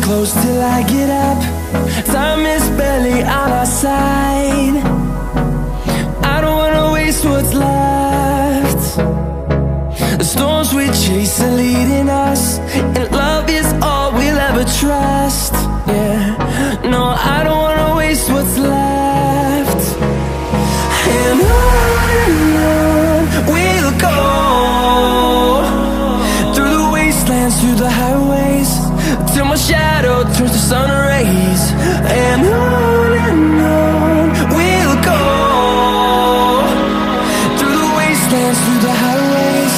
close till I get up. Time is barely on our side. I don't wanna waste what's left. The storms we chase are leading us, and love is all we'll ever trust. Yeah, no, I don't wanna waste what's left. And on we'll go, through the wastelands, through the highways, till my shadow turns to sun rays. And on we'll go, through the wastelands, through the highways,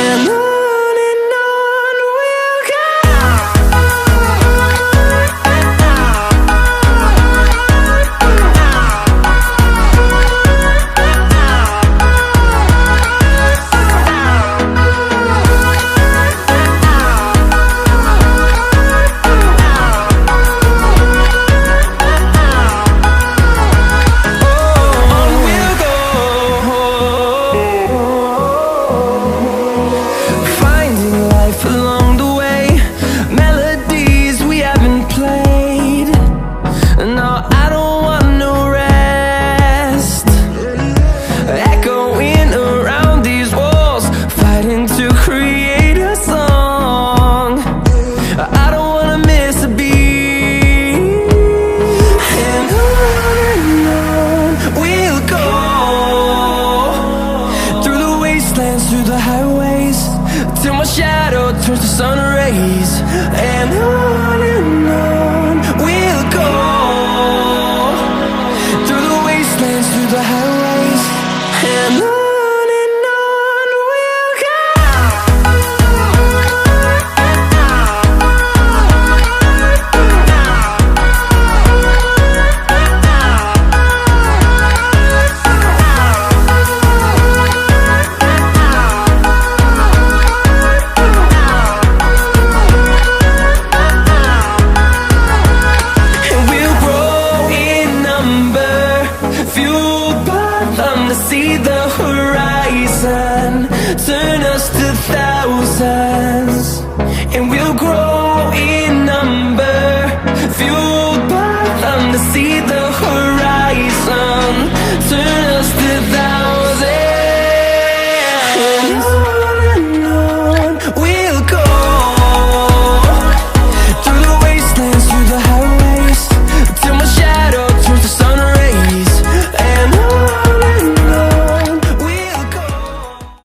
and on we'll go. ways, and on we'll go, through the wastelands, through the highways, and on we'll go. See the horizon.